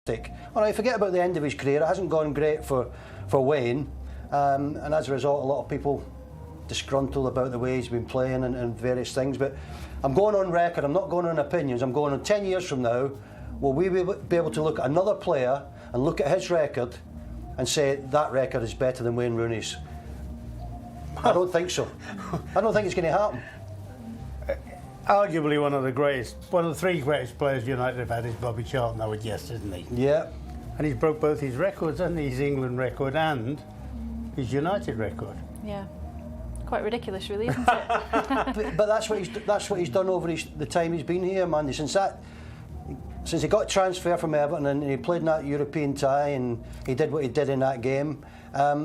All right, forget about the end of his career. It hasn't gone great for Wayne, and as a result, a lot of people disgruntled about the way he's been playing and various things. But I'm going on record. I'm not going on opinions. I'm going on 10 years from now. Will we be able to look at another player and look at his record and say that record is better than Wayne Rooney's? I don't think so. I don't think it's going to happen. Arguably one of the three greatest players United have had is Bobby Charlton, I would guess, isn't he? Yeah. And he's broke both his records, hasn't he? His England record and his United record. Yeah. Quite ridiculous, really, isn't it? but that's what he's done over the time he's been here, Mandy. Since he got transferred from Everton and he played in that European tie and he did what he did in that game,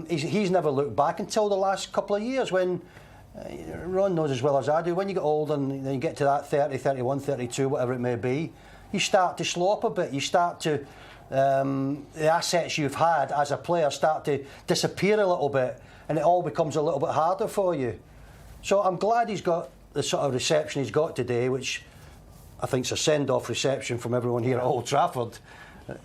he's never looked back until the last couple of years when, Ron knows as well as I do, when you get older and then you get to that 30, 31, 32, whatever it may be, you start to slow up a bit. You start to, the assets you've had as a player start to disappear a little bit and it all becomes a little bit harder for you. So I'm glad he's got the sort of reception he's got today, which I think is a send-off reception from everyone here at Old Trafford.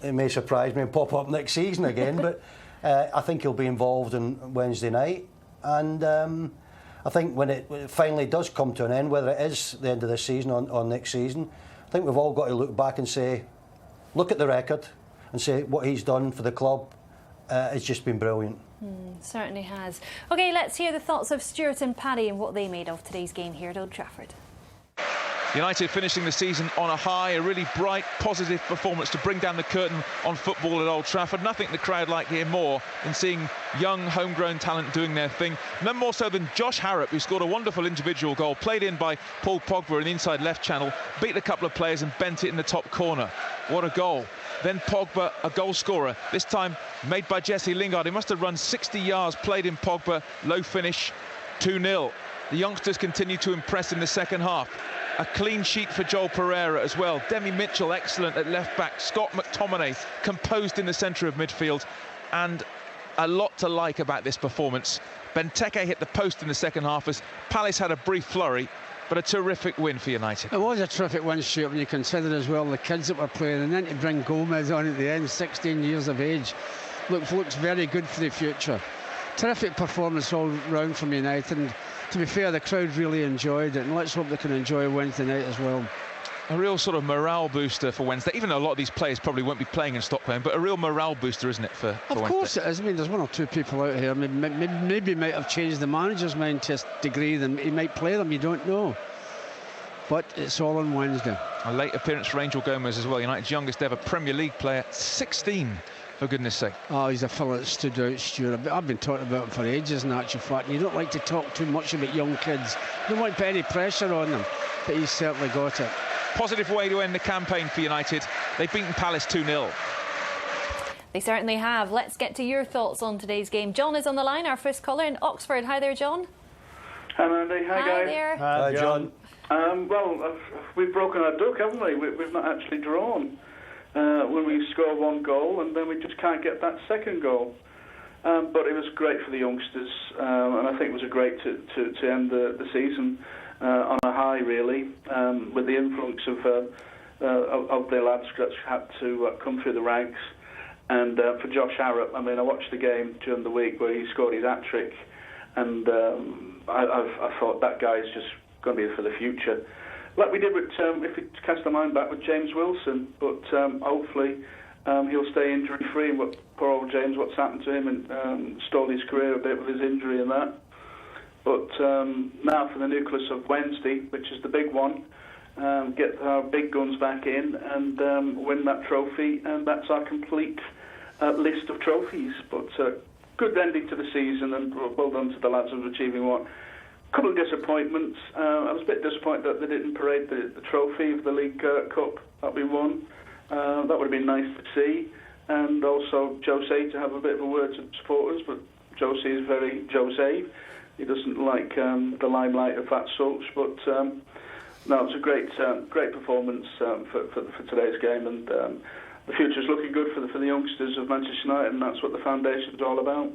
It may surprise me and pop up next season again, but I think he'll be involved on Wednesday night. And I think when it finally does come to an end, whether it is the end of this season or next season, I think we've all got to look back and say, look at the record and say what he's done for the club. It's just been brilliant. Certainly has. OK, let's hear the thoughts of Stuart and Paddy and what they made of today's game here at Old Trafford. United finishing the season on a high, a really bright, positive performance to bring down the curtain on football at Old Trafford. Nothing the crowd like here more than seeing young, homegrown talent doing their thing. None more so than Josh Harrop, who scored a wonderful individual goal, played in by Paul Pogba in the inside left channel, beat a couple of players and bent it in the top corner. What a goal. Then Pogba, a goal scorer, this time made by Jesse Lingard. He must have run 60 yards, played in Pogba, low finish, 2-0. The youngsters continue to impress in the second half. A clean sheet for Joel Pereira as well. Demi Mitchell excellent at left back. Scott McTominay composed in the centre of midfield. And a lot to like about this performance. Benteke hit the post in the second half as Palace had a brief flurry, but a terrific win for United. It was a terrific win, Stuart, when you consider as well the kids that were playing, and then to bring Gomez on at the end, 16 years of age, looks very good for the future. Terrific performance all round from United, and to be fair, the crowd really enjoyed it, and let's hope they can enjoy Wednesday night as well. A real sort of morale booster for Wednesday, even though a lot of these players probably won't be playing in Stockholm, but a real morale booster, isn't it, for Wednesday? Of course it is. I mean, there's one or two people out here, maybe might have changed the manager's mind to a degree, then he might play them, you don't know. But it's all on Wednesday. A late appearance for Angel Gomez as well, United's youngest ever Premier League player, 16. For goodness sake. Oh, he's a fellow that stood out, Stuart. I've been talking about him for ages, in actual fact. And you don't like to talk too much about young kids. You don't want to put any pressure on them. But he's certainly got it. Positive way to end the campaign for United. They've beaten Palace 2-0. They certainly have. Let's get to your thoughts on today's game. John is on the line, our first caller in Oxford. Hi there, John. Hi, Mandy. Hi, guys. There. Hi, John. Well, we've broken our duck, haven't we? We've not actually drawn. When we score one goal and then we just can't get that second goal. But it was great for the youngsters, and I think it was great to end the season on a high, really, with the influx of the lads that had to come through the ranks. And for Josh Harrop, I mean, I watched the game during the week where he scored his hat-trick, and I thought that guy's just going to be for the future. Like we did with, if we cast our mind back with James Wilson, but hopefully he'll stay injury-free. And poor old James, what's happened to him, and stalled his career a bit with his injury and that. But now for the nucleus of Wednesday, which is the big one, get our big guns back in and win that trophy, and that's our complete list of trophies. But good ending to the season, and well done to the lads of achieving what. Couple of disappointments. I was a bit disappointed that they didn't parade the trophy of the League Cup that we won. That would have been nice to see. And also Jose to have a bit of a word to supporters, but Jose is very Jose. He doesn't like the limelight of that such. But no, it's a great performance for today's game, and the future's looking good for the youngsters of Manchester United, and that's what the foundation's all about.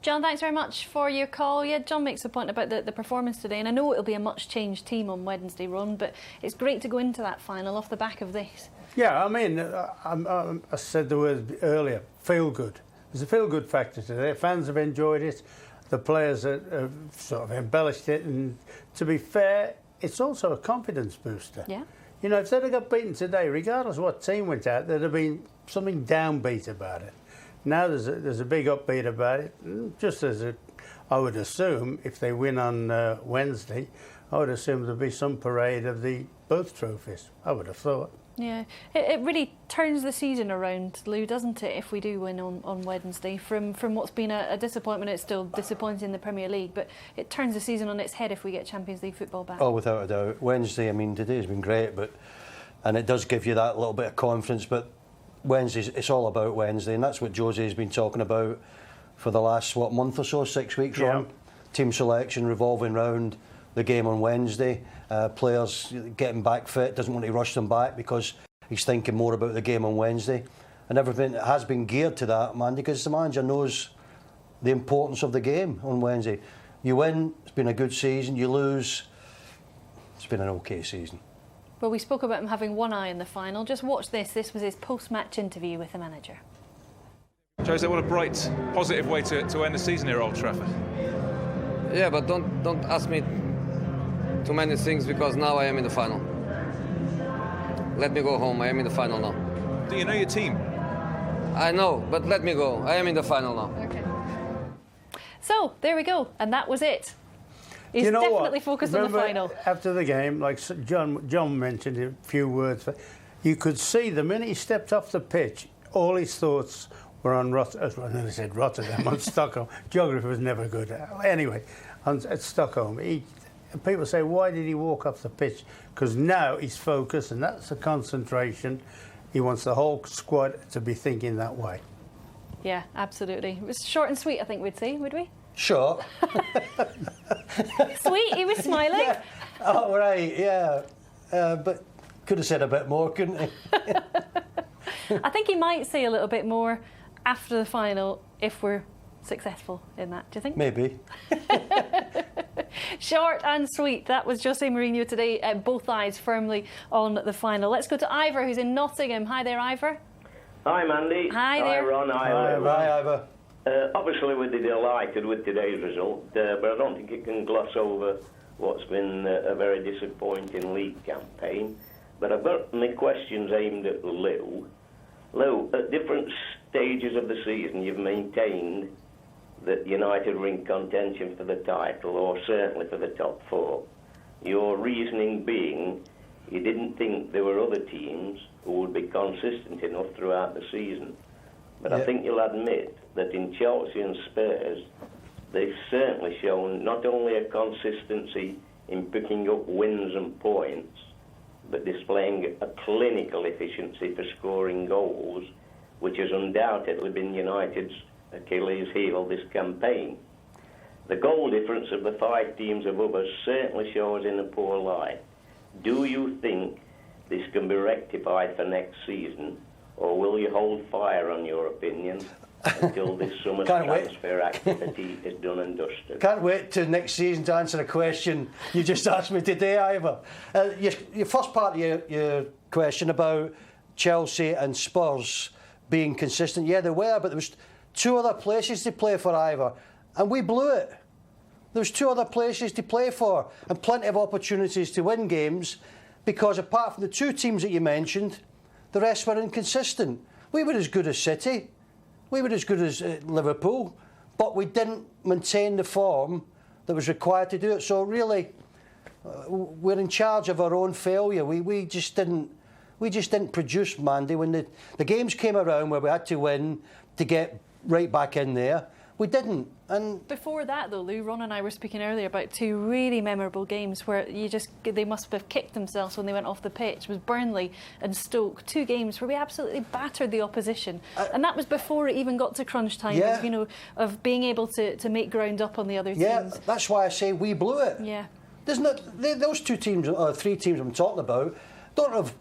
John, thanks very much for your call. Yeah, John makes a point about the performance today, and I know it'll be a much changed team on Wednesday, Ron, but it's great to go into that final off the back of this. Yeah, I mean, I said the word earlier, feel good. There's a feel good factor today. Fans have enjoyed it. The players have sort of embellished it, and to be fair, it's also a confidence booster. Yeah. You know, if they'd have got beaten today, regardless of what team went out, there'd have been something downbeat about it. Now there's a big upbeat about it. Just as I would assume, if they win on Wednesday, I would assume there'll be some parade of both trophies. I would have thought. Yeah, it really turns the season around, Lou, doesn't it, if we do win on Wednesday? From what's been a disappointment, it's still disappointing in the Premier League, but it turns the season on its head if we get Champions League football back. Oh, without a doubt. Wednesday, I mean, today's been great, and it does give you that little bit of confidence, but Wednesday, it's all about Wednesday, and that's what Josie's been talking about for the last, month or so, 6 weeks, Ron? Team selection revolving round the game on Wednesday. Players getting back fit, doesn't want to rush them back because he's thinking more about the game on Wednesday. And everything has been geared to that, man, because the manager knows the importance of the game on Wednesday. You win, it's been a good season. You lose, it's been an okay season. Well, we spoke about him having one eye in the final. Just watch this. This was his post-match interview with the manager. Jose, what a bright, positive way to end the season here at Old Trafford. Yeah, but don't ask me too many things because now I am in the final. Let me go home. I am in the final now. Do you know your team? I know, but let me go. I am in the final now. Okay. So, there we go. And that was it. He's you know definitely what? focused Remember, on the final. After the game, like John mentioned a few words, you could see the minute he stepped off the pitch, all his thoughts were on I said Rotterdam, on Stockholm. Geography was never good. Anyway, at Stockholm. People say, why did he walk off the pitch? Because now he's focused, and that's the concentration. He wants the whole squad to be thinking that way. Yeah, absolutely. It was short and sweet, I think we'd say, would we? Sure. Sweet, he was smiling. Yeah. Oh, right, yeah. But could have said a bit more, couldn't he? I think he might say a little bit more after the final if we're successful in that. Do you think? Maybe. Short and sweet. That was Jose Mourinho today. Both eyes firmly on the final. Let's go to Ivor, who's in Nottingham. Hi there, Ivor. Hi, Mandy. Hi there. Hi, Ron. Hi, Ivor. Obviously, we're delighted with today's result, but I don't think it can gloss over what's been a very disappointing league campaign. But I've got my questions aimed at Lou. Lou, at different stages of the season, you've maintained that United were in contention for the title, or certainly for the top four. Your reasoning being you didn't think there were other teams who would be consistent enough throughout the season. But I think you'll admit that in Chelsea and Spurs, they've certainly shown not only a consistency in picking up wins and points, but displaying a clinical efficiency for scoring goals, which has undoubtedly been United's Achilles heel this campaign. The goal difference of the 5 teams above us certainly shows in a poor light. Do you think this can be rectified for next season, or will you hold fire on your opinion until this summer's transfer activity is done and dusted? Can't wait till next season to answer a question you just asked me today, Ivor. Your first part of your question about Chelsea and Spurs being consistent, yeah, they were, but there was 2 other places to play for, Ivor, and we blew it. There was 2 other places to play for and plenty of opportunities to win games because apart from the 2 teams that you mentioned, the rest were inconsistent. We were as good as City. We were as good as Liverpool, but we didn't maintain the form that was required to do it. So really, we're in charge of our own failure. We just didn't produce, Mandy. When the games came around where we had to win to get right back in there, we didn't. And before that, though, Lou, Ron and I were speaking earlier about 2 really memorable games where they must have kicked themselves when they went off the pitch. It was Burnley and Stoke, 2 games where we absolutely battered the opposition, and that was before it even got to crunch time. Of being able to make ground up on the other teams. Yeah, that's why I say we blew it. Yeah, those 2 teams or 3 teams I'm talking about don't have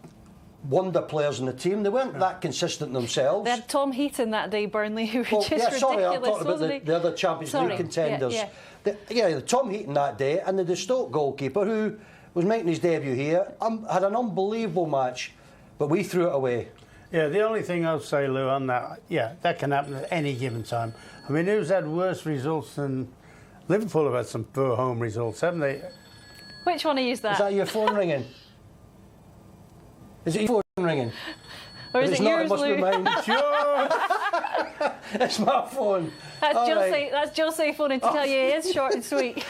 wonder players in the team. They weren't that consistent themselves. They had Tom Heaton that day, Burnley, who was just ridiculous, sorry, I'm talking about the other Champions League contenders. The Tom Heaton that day, and the Stoke goalkeeper, who was making his debut here, had an unbelievable match, but we threw it away. Yeah, the only thing I'll say, Lou, on that, that can happen at any given time. I mean, who's had worse results than Liverpool? Have had some poor home results, haven't they? Which one is that? Is that your phone ringing? Is it your phone ringing? Or is it yours, Lou? It must be mine. Sure. It's my phone. That's Jose phoning to tell you it is short and sweet.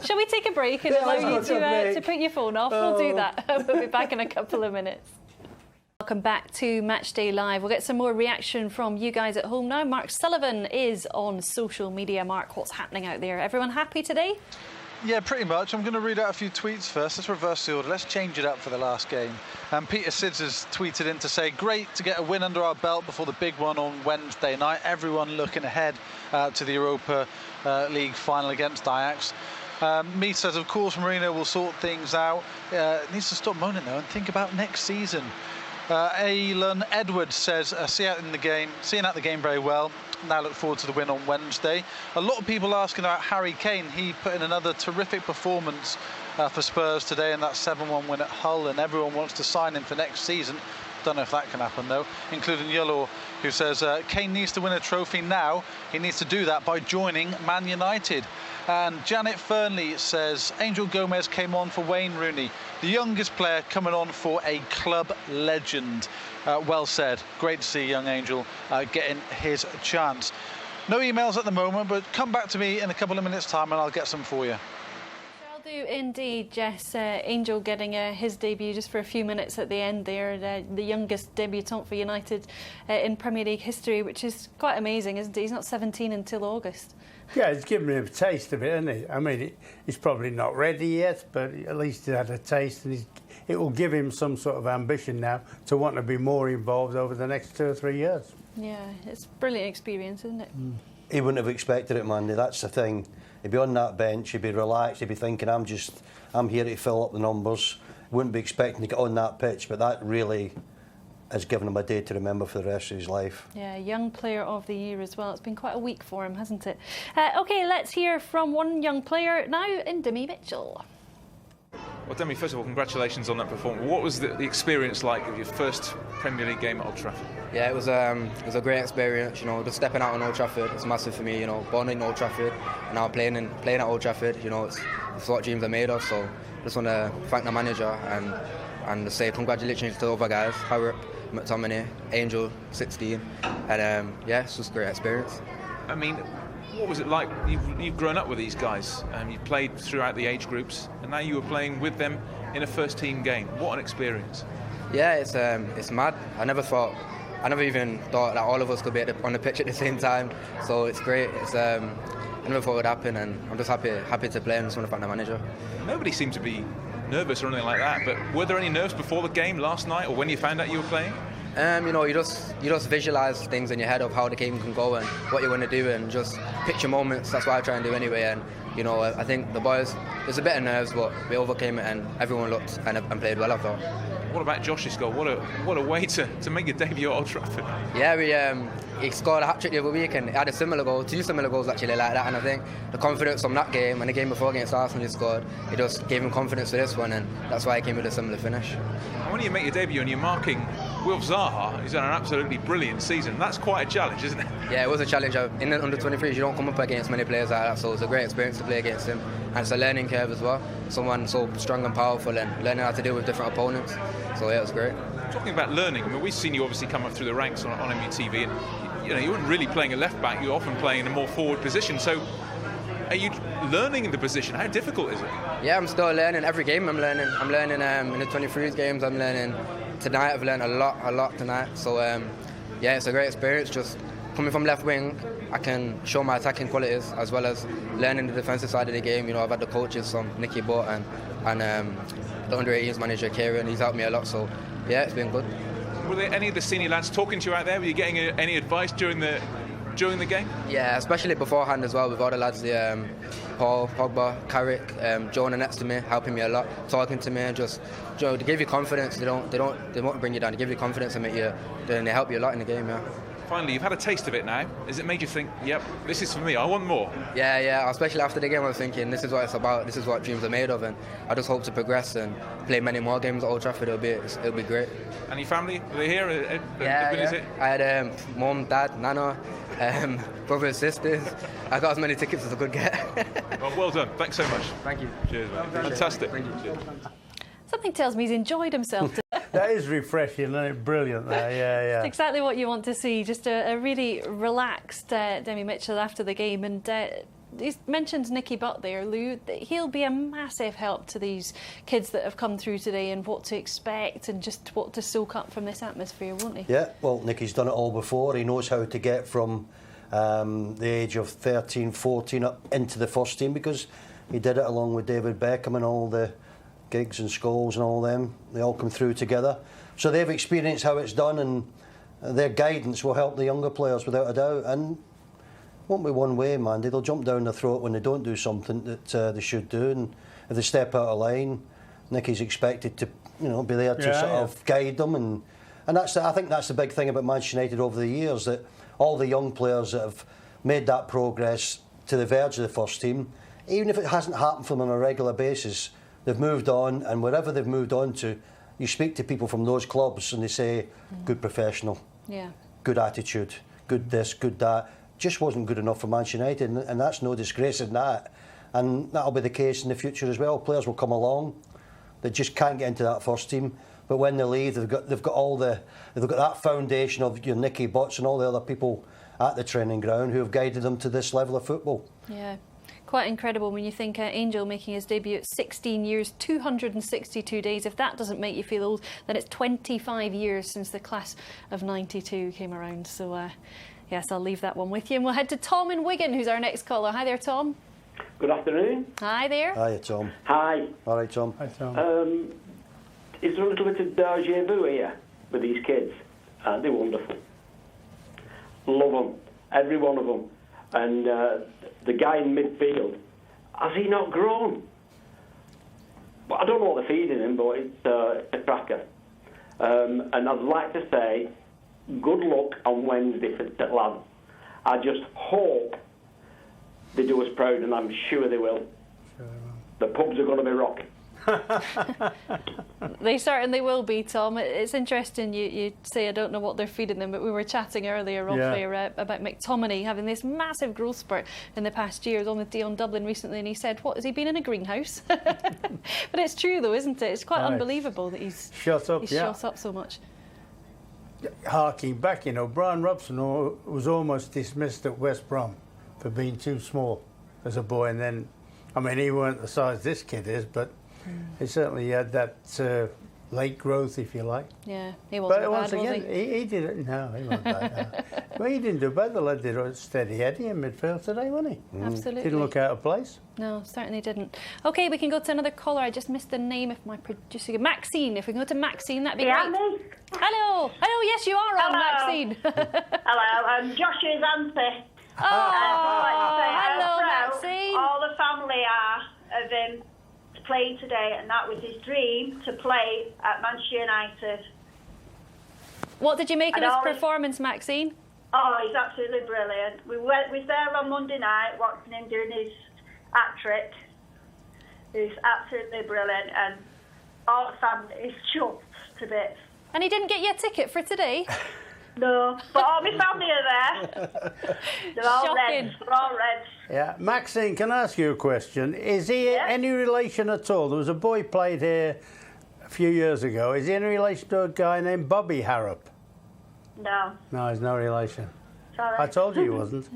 Shall we take a break and allow you to put your phone off? We'll do that. We'll be back in a couple of minutes. Welcome back to Matchday Live. We'll get some more reaction from you guys at home now. Mark Sullivan is on social media. Mark, what's happening out there? Everyone happy today? Yeah, pretty much. I'm going to read out a few tweets first. Let's reverse the order. Let's change it up for the last game. Peter Sids has tweeted in to say, great to get a win under our belt before the big one on Wednesday night. Everyone looking ahead to the Europa League final against Ajax. Mead says, of course, Mourinho will sort things out. Needs to stop moaning, though, and think about next season. Alan Edwards says, seeing out the game very well. Now look forward to the win on Wednesday. A lot of people asking about Harry Kane. He put in another terrific performance for Spurs today in that 7-1 win at Hull, and everyone wants to sign him for next season. Don't know if that can happen though, including Yellow, who says Kane needs to win a trophy now. He needs to do that by joining Man United. And Janet Fernley says Angel Gomez came on for Wayne Rooney, the youngest player coming on for a club legend. Well said. Great to see young Angel getting his chance. No emails at the moment, but come back to me in a couple of minutes' time and I'll get some for you. Shall do indeed, Jess. Angel getting his debut just for a few minutes at the end there. The youngest debutant for United in Premier League history, which is quite amazing, isn't it? He's not 17 until August. Yeah, it's given him a taste of it, hasn't he? I mean, he's probably not ready yet, but at least he had a taste, and it will give him some sort of ambition now to want to be more involved over the next 2 or 3 years. Yeah, it's a brilliant experience, isn't it? He wouldn't have expected it, Mandy. That's the thing. He'd be on that bench, he'd be relaxed, he'd be thinking, I'm here to fill up the numbers. Wouldn't be expecting to get on that pitch, but that really has given him a day to remember for the rest of his life. Yeah, young player of the year as well. It's been quite a week for him, hasn't it? OK, let's hear from one young player now in Demi Mitchell. Well, Demi, first of all, congratulations on that performance. What was the experience like of your first Premier League game at Old Trafford? Yeah, it was a great experience. You know, just stepping out on Old Trafford, it's massive for me. You know, born in Old Trafford, and now playing at Old Trafford. You know, it's what dreams are made of. So, just want to thank the manager and say congratulations to the other guys, Harrop, McTominay, Angel, 16, and it's just a great experience. I mean, what was it like? You've grown up with these guys, and you've played throughout the age groups, and now you were playing with them in a first-team game. What an experience! Yeah, it's mad. I never even thought that all of us could be on the pitch at the same time. So it's great. I never thought it would happen, and I'm just happy to play, and just want to thank the manager. Nobody seemed to be nervous or anything like that, but were there any nerves before the game last night, or when you found out you were playing? You know, you just visualise things in your head of how the game can go and what you want to do, and just picture moments. That's what I try and do anyway. And you know, I think the boys, there's a bit of nerves, but we overcame it, and everyone looked and played well, I thought. What about Josh's goal? What a way to make your debut at Old Trafford. Yeah, he scored a hat-trick the other week, and he had a similar goal, 2 similar goals actually like that, and I think the confidence from that game and the game before against Arsenal he scored, it just gave him confidence for this one, and that's why he came with a similar finish. And when you make your debut and you're marking Wilf Zaha, who's had an absolutely brilliant season, that's quite a challenge, isn't it? Yeah, it was a challenge. In the under-23s, you don't come up against many players like that, so it's a great experience to play against him, and it's a learning curve as well. Someone so strong and powerful, and learning how to deal with different opponents. So yeah, it was great. Talking about learning, I mean, we've seen you obviously come up through the ranks on MUTV, and you know, you weren't really playing a left back, you're often playing in a more forward position. So are you learning in the position? How difficult is it? Yeah, I'm still learning. Every game I'm learning. I'm learning in the 23s games, I'm learning. Tonight I've learned a lot tonight. So yeah, it's a great experience. Just coming from left wing, I can show my attacking qualities as well as learning the defensive side of the game. You know, I've had the coaches from Nicky Butt and the under-18s manager Kieran. He's helped me a lot. So yeah, it's been good. Were there any of the senior lads talking to you out there? Were you getting any advice during the during the game? Yeah, especially beforehand as well with all the lads, Paul, Pogba, Carrick, Jonah next to me, helping me a lot, talking to me, and just they give you confidence. They won't bring you down. They give you confidence and they help you a lot in the game. Yeah. Finally, you've had a taste of it now. Has it made you think, yep, this is for me, I want more? Yeah, especially after the game I was thinking, this is what it's about, this is what dreams are made of, and I just hope to progress and play many more games at Old Trafford. It'll be great. And your family, are they here? Yeah. I had mum, dad, nana, brothers, sisters. I got as many tickets as I could get. Well done, thanks so much. Thank you. Cheers, man. Fantastic. Thank you. Cheers. Something tells me he's enjoyed himself today. That is refreshing, isn't it? Brilliant there, yeah. It's exactly what you want to see, just a really relaxed Demi Mitchell after the game. And he mentioned Nicky Butt there, Lou. He'll be a massive help to these kids that have come through today and what to expect and just what to soak up from this atmosphere, won't he? Yeah, well, Nicky's done it all before. He knows how to get from the age of 13, 14 up into the first team, because he did it along with David Beckham and all the Giggs and Scholes and all them. They all come through together. So they've experienced how it's done, and their guidance will help the younger players without a doubt. And won't be one way, man. They'll jump down their throat when they don't do something that they should do. And if they step out of line, Nicky's expected to, be there to sort of guide them. And that's I think that's the big thing about Manchester United over the years, that all the young players that have made that progress to the verge of the first team, even if it hasn't happened for them on a regular basis, they've moved on, and wherever they've moved on to, you speak to people from those clubs and they say, good professional, good attitude, good this, good that. Just wasn't good enough for Manchester United, and that's no disgrace in that. And that'll be the case in the future as well. Players will come along that just can't get into that first team, but when they leave, they've got that foundation of your Nicky Butts and all the other people at the training ground who have guided them to this level of football. Yeah. Quite incredible when you think Angel making his debut at 16 years, 262 days. If that doesn't make you feel old, then it's 25 years since the class of 92 came around. So, yes, I'll leave that one with you. And we'll head to Tom in Wigan, who's our next caller. Hi there, Tom. Good afternoon. Hi there. Hi, Tom. Hi. All right, Tom. Hi, Tom. Is there a little bit of deja vu here with these kids? Aren't they wonderful? Love them, every one of them. And the guy in midfield, has he not grown? Well, I don't know what they're feeding him, but it's a cracker. And I'd like to say, good luck on Wednesday for the lads. I just hope they do us proud, and I'm sure they will. The pubs are going to be rocking. They certainly will be, Tom. It's interesting you say I don't know what they're feeding them, but we were chatting earlier off air about McTominay having this massive growth spurt in the past year. I was on with Dion Dublin recently and he said, what, has he been in a greenhouse? But it's true though, isn't it? It's quite unbelievable that he's shot up so much. Harking back, Brian Robson was almost dismissed at West Brom for being too small as a boy, and then, he weren't the size this kid is, but he certainly had that late growth, if you like. Yeah, he wasn't But once bad, again, was he? he did it. No, he wasn't bad. No. Well, he didn't do bad. The lad did a steady Eddie in midfield today, wasn't he? Absolutely. Didn't look out of place. No, certainly didn't. OK, we can go to another caller. I just missed the name of my producer. Maxine. If we can go to Maxine, that'd be great. Me? Hello. Hello, yes, you are on, Maxine. Hello, I'm Josh's auntie. Hello, Maxine. All the family are of him playing today, and that was his dream, to play at Manchester United. What did you make of his performance, Maxine? Oh, he's absolutely brilliant. We was there on Monday night watching him doing his hat-trick. He's absolutely brilliant, and all the family is chuffed to bits. And he didn't get you a ticket for today? No, but all my family are there. They're all Reds. They're all Reds. Yeah, Maxine, can I ask you a question? Is he any relation at all? There was a boy played here a few years ago. Is he any relation to a guy named Bobby Harrop? No. No, he's no relation. Sorry. I told you he wasn't.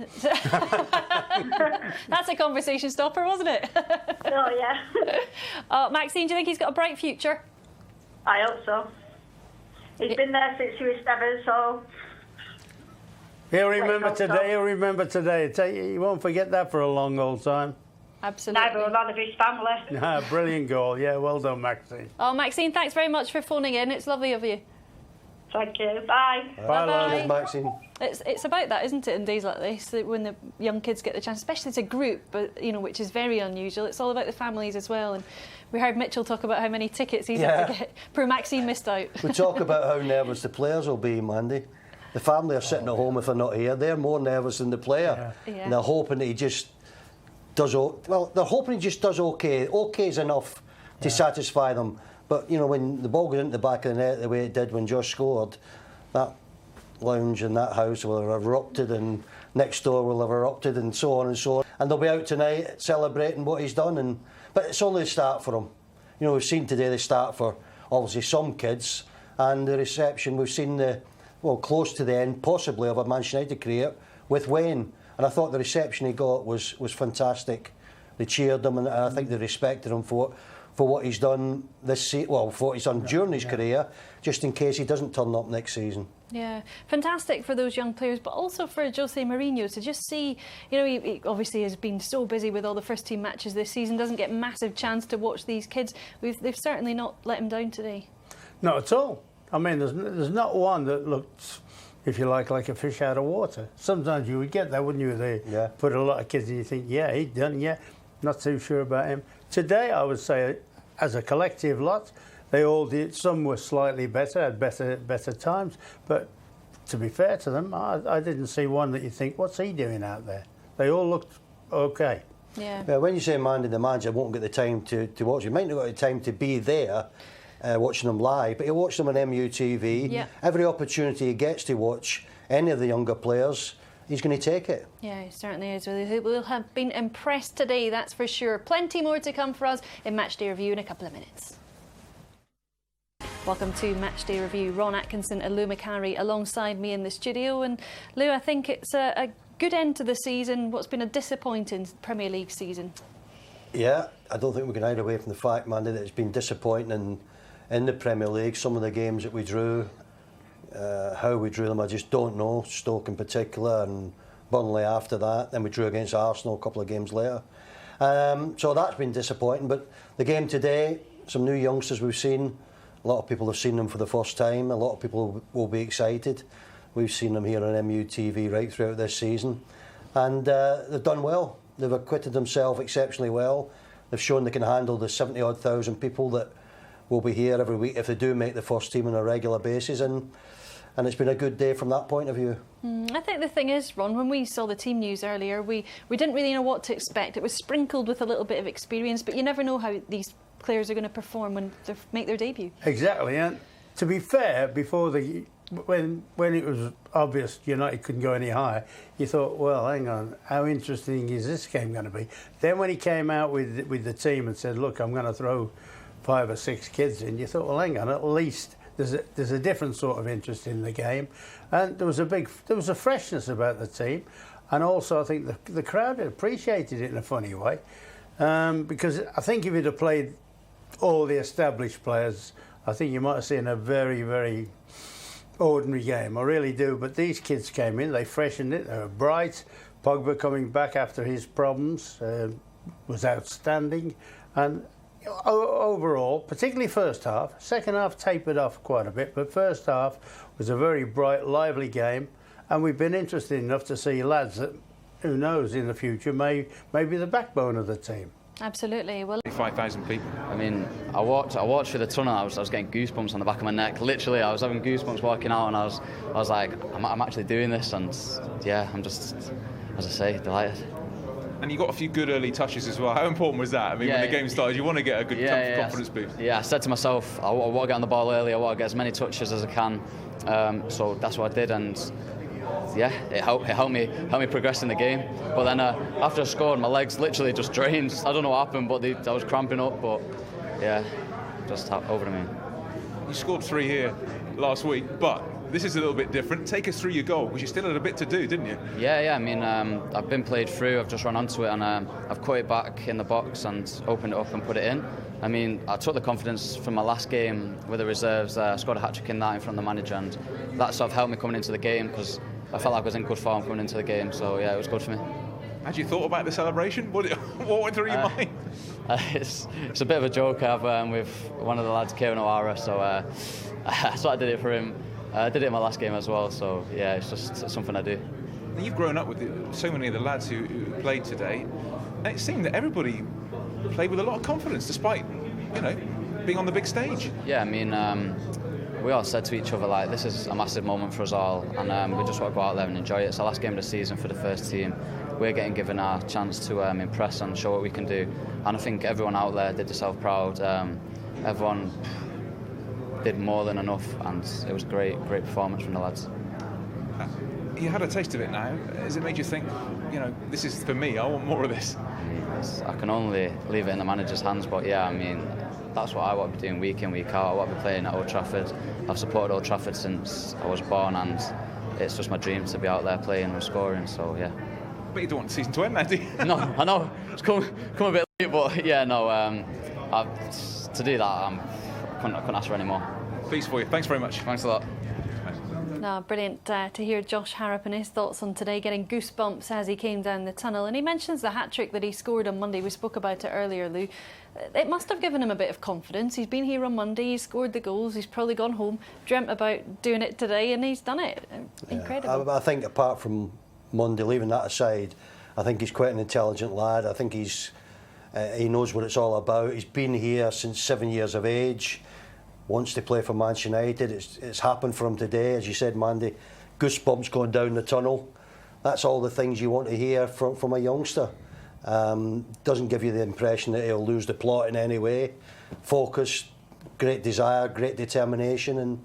That's a conversation stopper, wasn't it? Oh, yeah. Maxine, do you think he's got a bright future? I hope so. He's been there since he was 7, so... He'll remember today, he'll remember today. You won't forget that for a long old time. Absolutely. Neither will none of his family. Brilliant goal. Yeah, well done, Maxine. Oh, Maxine, thanks very much for phoning in. It's lovely of you. Thank you. Bye. Bye-bye. Maxine. It's about that, isn't it, in days like this, that when the young kids get the chance, especially as a group, but which is very unusual. It's all about the families as well. And we heard Mitchell talk about how many tickets he's had to get. Poor Maxine missed out. We talk about how nervous the players will be, Mandy. The family are sitting at home if they're not here. They're more nervous than the player. Yeah. And they're hoping that he just does okay. Okay is enough to satisfy them. But, when the ball goes into the back of the net the way it did when Josh scored, that lounge and that house will have erupted, and next door will have erupted, and so on and so on. And they'll be out tonight celebrating what he's done. But it's only the start for him. We've seen today the start for, obviously, some kids, and the reception. We've seen close to the end, possibly, of a Manchester United career with Wayne. And I thought the reception he got was fantastic. They cheered him, and I think they respected him for what he's done for what he's done during his career, just in case he doesn't turn up next season. Yeah, fantastic for those young players, but also for Jose Mourinho to just see, he obviously has been so busy with all the first team matches this season, doesn't get massive chance to watch these kids. They've certainly not let him down today. Not at all. I mean, there's not one that looked, if you like a fish out of water. Sometimes you would get that, wouldn't you? They put a lot of kids and you think, yeah, he's done, not too sure about him. Today, I would say, as a collective lot, they all did. Some were slightly better, had better times. But to be fair to them, I didn't see one that you think, what's he doing out there? They all looked okay. Yeah. When you say Mandy, the manager won't get the time to watch. He might not get the time to be there watching them live, but he'll watch them on MUTV. Yeah. Every opportunity he gets to watch any of the younger players, he's going to take it. Yeah, he certainly is. We'll have been impressed today, that's for sure. Plenty more to come for us in Matchday Review in a couple of minutes. Welcome to Matchday Review. Ron Atkinson and Lou McCarry alongside me in the studio. And Lou, I think it's a good end to the season, what's been a disappointing Premier League season. Yeah, I don't think we can hide away from the fact, Mandy, that it's been disappointing in the Premier League. Some of the games that we drew, how we drew them, I just don't know. Stoke in particular, and Burnley after that. Then we drew against Arsenal a couple of games later. So that's been disappointing. But the game today, some new youngsters we've seen. A lot of people have seen them for the first time. A lot of people will be excited. We've seen them here on MUTV right throughout this season. And they've done well. They've acquitted themselves exceptionally well. They've shown they can handle the 70-odd thousand people that will be here every week if they do make the first team on a regular basis. And it's been a good day from that point of view. I think the thing is, Ron, when we saw the team news earlier, we didn't really know what to expect. It was sprinkled with a little bit of experience, but you never know how these players are going to perform when they make their debut. Exactly, and to be fair, before when it was obvious United couldn't go any higher, you thought, well, hang on, how interesting is this game going to be? Then when he came out with the team and said, look, I'm going to throw 5 or 6 kids in, you thought, well, hang on, at least there's a different sort of interest in the game, and there was a freshness about the team, and also I think the crowd appreciated it in a funny way, because I think if it had played all the established players, I think you might have seen a very, very ordinary game. I really do. But these kids came in, they freshened it, they were bright. Pogba coming back after his problems was outstanding. And overall, particularly first half, second half tapered off quite a bit, but first half was a very bright, lively game. And we've been interested enough to see lads that, who knows, in the future may be the backbone of the team. Absolutely. Well, 5,000 people. I mean, I walked through the tunnel. I was getting goosebumps on the back of my neck. Literally, I was having goosebumps walking out, and I was like, I'm actually doing this, and yeah, I'm just, as I say, delighted. And you got a few good early touches as well. How important was that? I mean, when the game started, you want to get a good confidence boost. Yeah, I said to myself, I want to get on the ball early. I want to get as many touches as I can. So that's what I did, and yeah, it helped me progress in the game. But then after I scored, my legs literally just drained. I don't know what happened, but I was cramping up. But yeah, just over to me. You scored 3 here last week, but this is a little bit different. Take us through your goal, because you still had a bit to do, didn't you? Yeah. I mean, I've been played through. I've just run onto it, and I've cut it back in the box and opened it up and put it in. I mean, I took the confidence from my last game with the reserves. I scored a hat-trick in that in front of the manager, and that sort of helped me coming into the game, because I felt like I was in good form coming into the game, so yeah, it was good for me. Had you thought about the celebration? What went through your mind? It's a bit of a joke I have with one of the lads, Kieran O'Hara, so I did it for him. I did it in my last game as well, so yeah, it's just something I do. You've grown up with so many of the lads who played today, and it seemed that everybody played with a lot of confidence, despite, being on the big stage. Yeah, I mean, we all said to each other, like, this is a massive moment for us all, and we just want to go out there and enjoy it. It's the last game of the season for the first team. We're getting given our chance to impress and show what we can do, and I think everyone out there did themselves proud. Everyone did more than enough, and it was great performance from the lads. You had a taste of it now. Has it made you think, this is for me, I want more of this? I can only leave it in the manager's hands, but yeah, I mean, that's what I want to be doing week in, week out. I want to be playing at Old Trafford. I've supported Old Trafford since I was born, and it's just my dream to be out there playing and scoring, so yeah. But you don't want the season to end, now, do you? No, I know. It's come a bit late, but yeah, no. To do that, I couldn't ask for any more. Pleased for you. Thanks very much. Thanks a lot. No, brilliant to hear Josh Harrop and his thoughts on today, getting goosebumps as he came down the tunnel. And he mentions the hat-trick that he scored on Monday. We spoke about it earlier, Lou. It must have given him a bit of confidence. He's been here on Monday, he's scored the goals, he's probably gone home, dreamt about doing it today, and he's done it. Incredible. I think apart from Monday, leaving that aside, I think he's quite an intelligent lad. I think he knows what it's all about. He's been here since 7 years of age. Wants to play for Manchester United. It's happened for him today, as you said, Mandy. Goosebumps going down the tunnel. That's all the things you want to hear from a youngster. Doesn't give you the impression that he'll lose the plot in any way. Focus, great desire, great determination,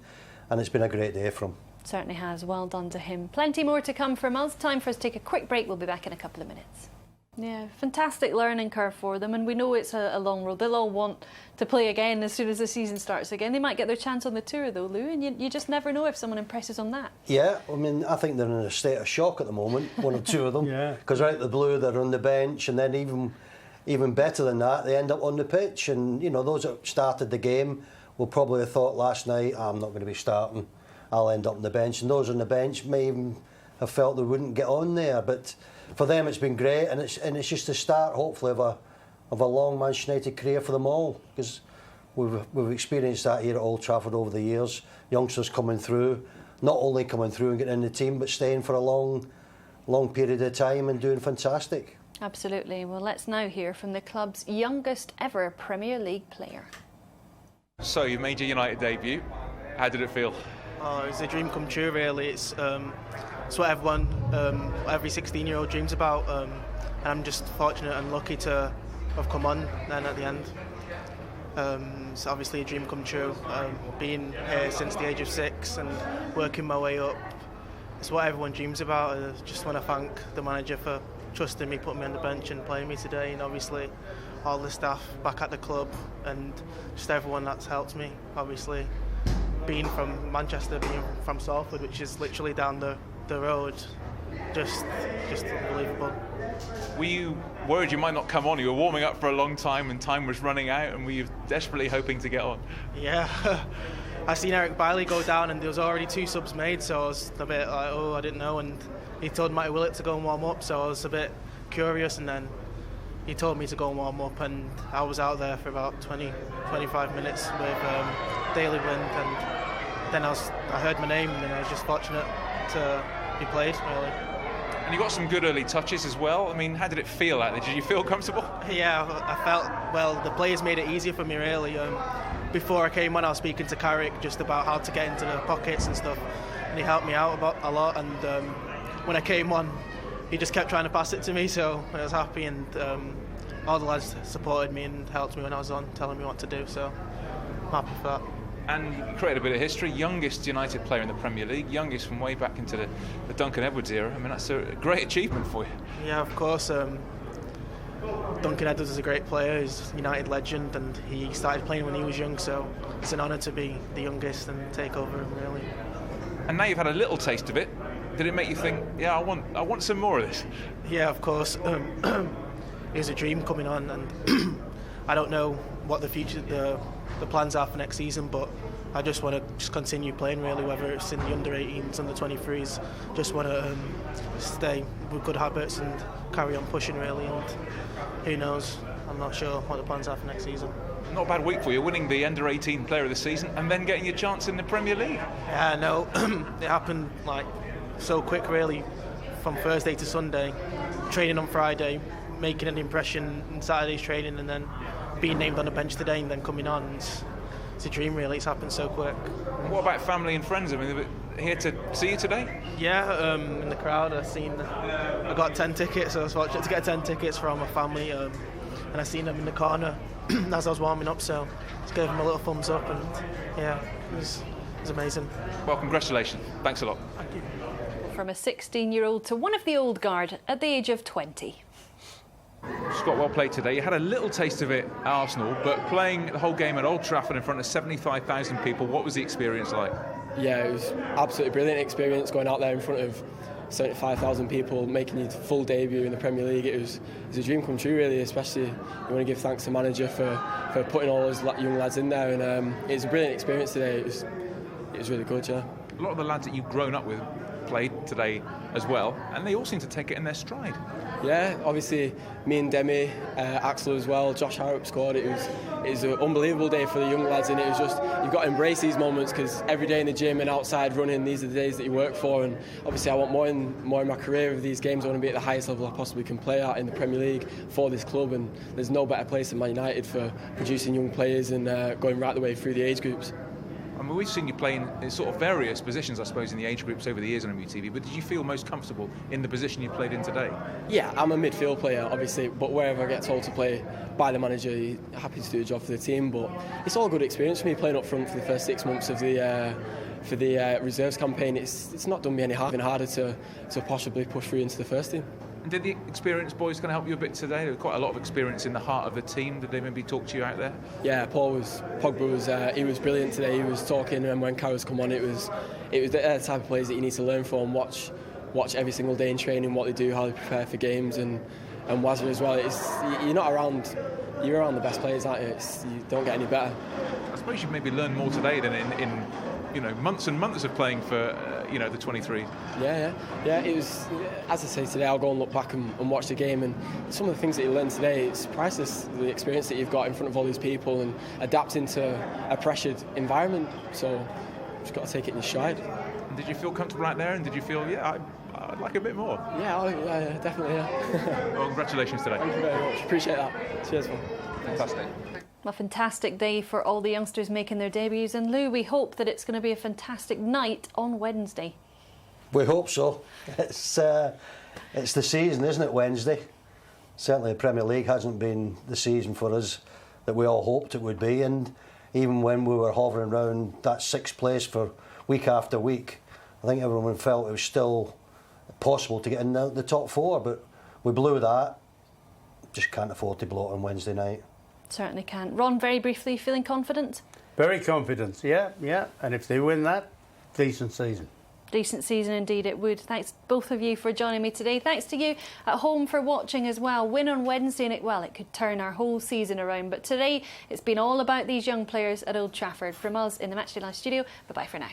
and it's been a great day for him. Certainly has. Well done to him. Plenty more to come from us. Time for us to take a quick break. We'll be back in a couple of minutes. Yeah, fantastic learning curve for them, and we know it's a long road. They'll all want to play again as soon as the season starts again. They might get their chance on the tour though, Lou, and you just never know if someone impresses on that. Yeah, I mean, I think they're in a state of shock at the moment, one or two of them, because right at the blue they're on the bench, and then even better than that, they end up on the pitch. And those that started the game will probably have thought last night, I'm not going to be starting, I'll end up on the bench, and those on the bench may even have felt they wouldn't get on there. But for them, it's been great, and it's just the start, hopefully, of a long Manchester United career for them all, because we've experienced that here at Old Trafford over the years. Youngsters coming through, not only coming through and getting in the team, but staying for a long period of time and doing fantastic. Absolutely. Well, let's now hear from the club's youngest ever Premier League player. So you made your United debut. How did it feel? Oh, it was a dream come true, really. It's what everyone, every 16-year-old dreams about, and I'm just fortunate and lucky to have come on then at the end. It's obviously a dream come true, being here since the age of 6 and working my way up. It's what everyone dreams about. I just want to thank the manager for trusting me, putting me on the bench and playing me today, and obviously all the staff back at the club and just everyone that's helped me. Obviously, being from Manchester, being from Salford, which is literally down the road, just unbelievable. Were you worried you might not come on? You were warming up for a long time and time was running out, and were you desperately hoping to get on? Yeah, I seen Eric Bailey go down and there was already 2 subs made, so I was a bit like, oh, I didn't know, and he told Matty Willett to go and warm up, so I was a bit curious, and then he told me to go and warm up, and I was out there for about 20-25 minutes with Daley Blind, and then I heard my name, and then I was just fortunate to be played, really. And you got some good early touches as well. I mean, how did it feel out there? Did you feel comfortable? Yeah, I felt, well, the players made it easier for me, really. Before I came on, I was speaking to Carrick just about how to get into the pockets and stuff, and he helped me out a lot, and when I came on, he just kept trying to pass it to me, so I was happy, and all the lads supported me and helped me when I was on, telling me what to do, so I'm happy for that. And you created a bit of history, youngest United player in the Premier League, youngest from way back into the Duncan Edwards era. I mean, that's a great achievement for you. Yeah, of course. Duncan Edwards is a great player, he's a United legend, and he started playing when he was young, so it's an honour to be the youngest and take over him, really. And now you've had a little taste of it. Did it make you think, yeah, I want some more of this? Yeah, of course. It was a dream coming on, and I don't know what the future, the plans are for next season, but I just want to continue playing, really, whether it's in the under-18s, under-23s. Just want to stay with good habits and carry on pushing, really, and who knows, I'm not sure what the plans are for next season. Not a bad week for you, winning the under-18 player of the season and then getting your chance in the Premier League. Yeah, no, it happened like so quick really, from Thursday to Sunday, training on Friday, making an impression in Saturday's training, and then being named on the bench today and then coming on. It's a dream really, it's happened so quick. And what about family and friends? I mean, they were here to see you today? Yeah, in the crowd I got 10 tickets, so I was fortunate to get 10 tickets from my family, and I seen them in the corner as I was warming up, so just gave them a little thumbs up, and yeah, it was amazing. Well, congratulations. Thanks a lot. Thank you. From a 16-year-old to one of the old guard at the age of 20. Scott, well played today. You had a little taste of it at Arsenal, but playing the whole game at Old Trafford in front of 75,000 people, what was the experience like? Yeah, it was absolutely brilliant experience going out there in front of 75,000 people, making your full debut in the Premier League. It was a dream come true really, especially you want to give thanks to the manager for putting all those young lads in there, and it was a brilliant experience today. It was really good, yeah. A lot of the lads that you've grown up with played today as well, and they all seem to take it in their stride. Yeah, obviously me and Demi, Axel as well, Josh Harrop scored. It was an unbelievable day for the young lads, and it was just, you've got to embrace these moments, because every day in the gym and outside running, these are the days that you work for, and obviously I want more in my career of these games. I want to be at the highest level I possibly can play at in the Premier League for this club, and there's no better place than Man United for producing young players and going right the way through the age groups. I mean, we've seen you play in sort of various positions, I suppose, in the age groups over the years on MUTV, but did you feel most comfortable in the position you played in today? Yeah, I'm a midfield player, obviously, but wherever I get told to play by the manager, I'm happy to do a job for the team, but it's all a good experience for me playing up front for the first 6 months of the reserves campaign. It's not done me any harm, harder to possibly push through into the first team. And did the experienced boys kind of help you a bit today? There was quite a lot of experience in the heart of the team. Did they maybe talk to you out there? Yeah, Pogba was he was brilliant today. He was talking, and when Carroll's come on, it was the type of players that you need to learn from. Watch every single day in training what they do, how they prepare for games, and Wazza as well. You're not around. You're around the best players, aren't you? You don't get any better. I suppose you maybe learned more today than in months and months of playing for the 23. Yeah. It was, as I say today, I'll go and look back and watch the game, and some of the things that you learn today, it's priceless. The experience that you've got in front of all these people and adapting to a pressured environment. So you've just got to take it in your stride. And did you feel comfortable out there? And did you feel, I'd like a bit more? Yeah, definitely. Yeah. Well, congratulations today. Thank you very much. Appreciate that. Cheers, man. Fantastic. A fantastic day for all the youngsters making their debuts, and Lou, we hope that it's going to be a fantastic night on Wednesday. We hope so. It's the season, isn't it, Wednesday? Certainly the Premier League hasn't been the season for us that we all hoped it would be, and even when we were hovering around that 6th place for week after week, I think everyone felt it was still possible to get in the top 4, but we blew that. Just can't afford to blow it on Wednesday night. Certainly can't. Ron, very briefly, feeling confident? Very confident, yeah. And if they win that, decent season. Decent season indeed it would. Thanks both of you for joining me today. Thanks to you at home for watching as well. Win on Wednesday and it could turn our whole season around. But today it's been all about these young players at Old Trafford. From us in the Matchday Live studio, bye-bye for now.